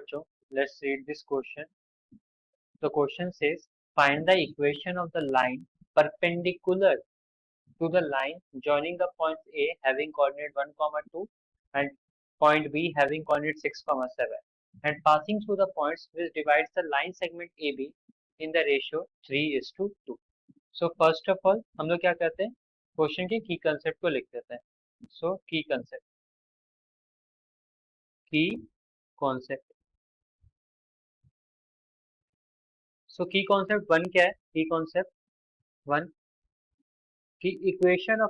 बच्चों, let's read this question. The question says, find the equation of the line perpendicular to the line joining the point A having coordinate 1, 2 and point B having coordinate 6, 7 and passing through the points which divides the line segment AB in the ratio 3:2. So first of all हम लोग क्या करते हैं, question के की concept को लिख देते हैं. So की कॉन्सेप्ट. सो की कॉन्सेप्ट 1 क्या है? की कॉन्सेप्ट 1 की equation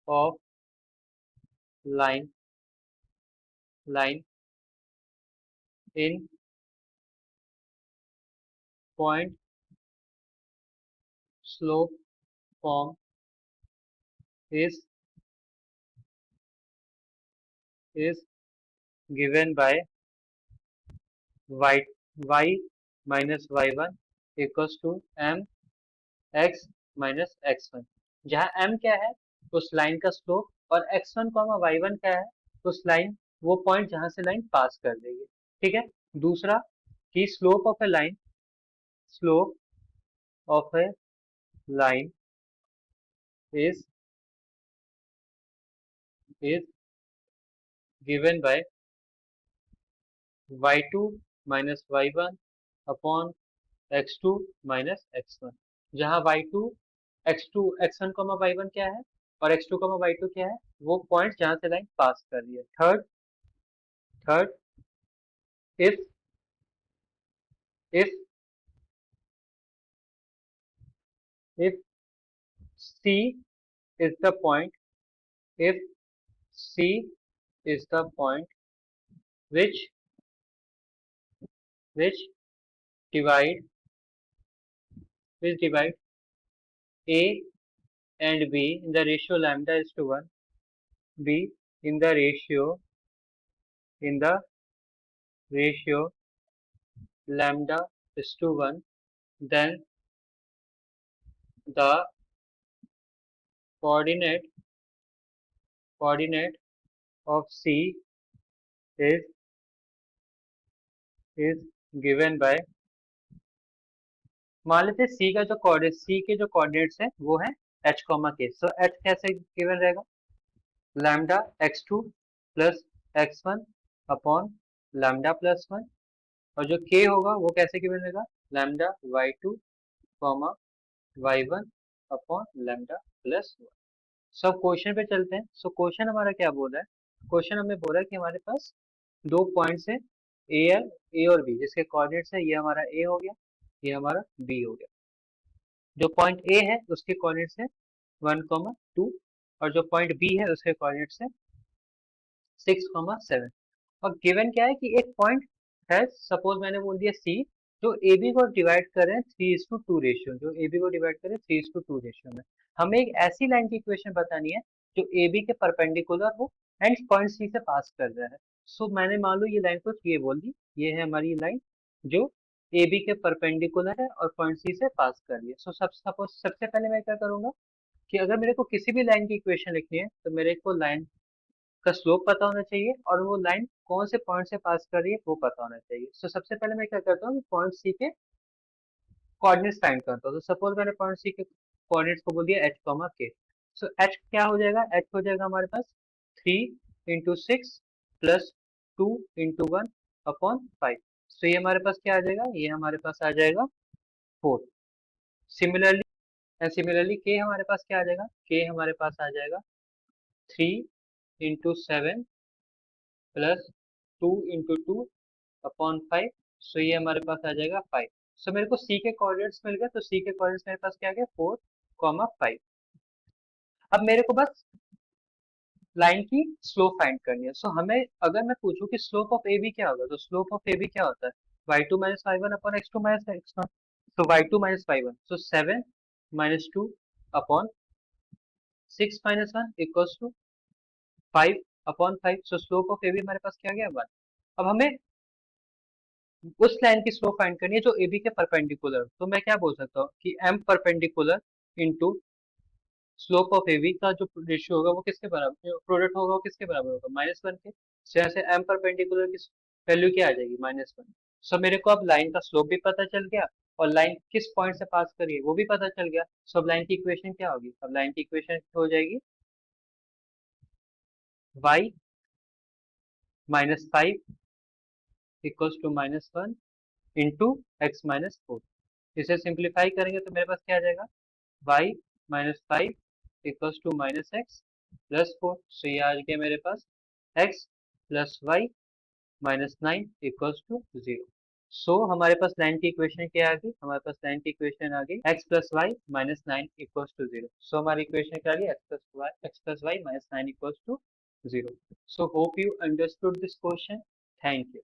of line line in point slope form is given by y minus y1 equals to m x minus x1, जहाँ m क्या है उस लाइन का स्लोप और x1 y1 क्या है उस लाइन वो पॉइंट जहां से लाइन पास कर देगी. ठीक है. दूसरा कि slope of A line is given by y2 minus y1 upon x2 minus x1, जहाँ y2 x1 y1 क्या है और x2 y2 क्या है, वो पॉइंट जहां से लाइन पास कर रही है. Third if C is the point which divide A and B in the ratio lambda is to 1, B in the ratio lambda is to 1, then the coordinate of C is given by, मान लेते हैं C के जो coordinates है वो है h, k. सो h कैसे given रहेगा, lambda x2 plus x1 upon lambda plus 1, और जो k होगा वो कैसे गिवन रहेगा, lambda y2 y1 upon lambda plus 1. सब क्वेश्चन पे चलते हैं. सो क्वेश्चन हमारा क्या बोल रहा है, क्वेश्चन हमें बोल रहा है कि हमारे पास दो पॉइंट्स है ए और बी, जिसके कोऑर्डिनेट्स है ये हमारा ए हो गया, ये हमारा बी हो गया. जो पॉइंट ए है उसके कोऑर्डिनेट्स है 1, 2 और जो पॉइंट बी है उसके कोऑर्डिनेट्स है 6, 7. और गिवन क्या है कि एक पॉइंट है, सपोज मैंने बोल दिया सी, जो ए बी को डिवाइड कर रहे हैं 3:2 रेशियो में. हमें एक ऐसी लाइन की इक्वेशन बतानी है जो ए बी के परपेंडिकुलर हो एंड पॉइंट सी से पास कर रहा है. सो मैंने मान लो ये लाइन कुछ ये बोल दी, ये है हमारी लाइन जो ए बी के परपेंडिकुलर है और पॉइंट सी से पास कर रही है. सो सपोज सबसे पहले मैं क्या करूंगा कि अगर मेरे को किसी भी लाइन की इक्वेशन लिखनी है तो मेरे को लाइन का स्लोप पता होना चाहिए और वो लाइन कौन से पॉइंट से पास कर रही है वो पता होना चाहिए. सो सबसे पहले मैं क्या करता हूँ कि पॉइंट सी के कोऑर्डिनेट्स फाइंड करता हूँ. तो सपोज मैंने पॉइंट सी के कोऑर्डिनेट्स को बोल दिया h, k. सो h क्या हो जाएगा, h हो जाएगा हमारे पास 3 × 6 प्लस 2 × 1 अपॉन 5. सो ये हमारे पास क्या आ जाएगा, ये हमारे पास आ जाएगा 4. सिमिलरली k हमारे पास क्या आ जाएगा, k हमारे पास आ जाएगा 3 × 7 प्लस 2 × 2 अपॉन 5. सो ये हमारे पास आ जाएगा 5. सो मेरे को C के कोऑर्डिनेट्स मिल गए, तो C के कोऑर्डिनेट्स मेरे पास क्या आ गया 4, 5. अब मेरे को बस लाइन की स्लोप फाइंड करनी है. सो हमें अगर मैं पूछूं कि स्लोप ऑफ ए बी क्या होगा, तो स्लोप ऑफ ए बी क्या होता है, y2 minus y1 upon x2 minus x1. तो y2 minus y1, so 7 minus 2 upon 6 minus 1 equals to 5 upon 5. So slope of A B हमारे पास क्या आ गया 1. अब हमें उस लाइन की स्लोप फाइंड करनी है जो ए बी के परपेंडिकुलर. तो मैं क्या बोल सकता हूँ कि m perpendicular into slope of A B का जो रेशियो होगा वो किसके बराबर, प्रोडक्ट होगा वो किसके बराबर होगा, -1 के. जैसे एम परपेंडिकुलर की वैल्यू क्या आ जाएगी -1। सो मेरे को अब लाइन का स्लोप भी पता चल गया और लाइन किस पॉइंट से पास करी है वो भी पता चल गया। सो अब लाइन की इक्वेशन क्या होगी, अब लाइन की इक्वेशन हो जाएगी y -5 equals to -1 into x -4। इसे सिंप्लीफाई करेंगे तो मेरे पास क्या आ जाएगा, y -5 इक्वल्स टू -x+4। सो ये आ गया मेरे पास x plus y -9 equals to 0। So हमारे पास लाइन की इक्वेशन क्या आ गई, हमारे पास लाइन की इक्वेशन आ गई x plus y -9 equals to 0। So हमारी इक्वेशन क्या आ गई, x plus y -9 equals to 0। So hope you understood this question. Thank you.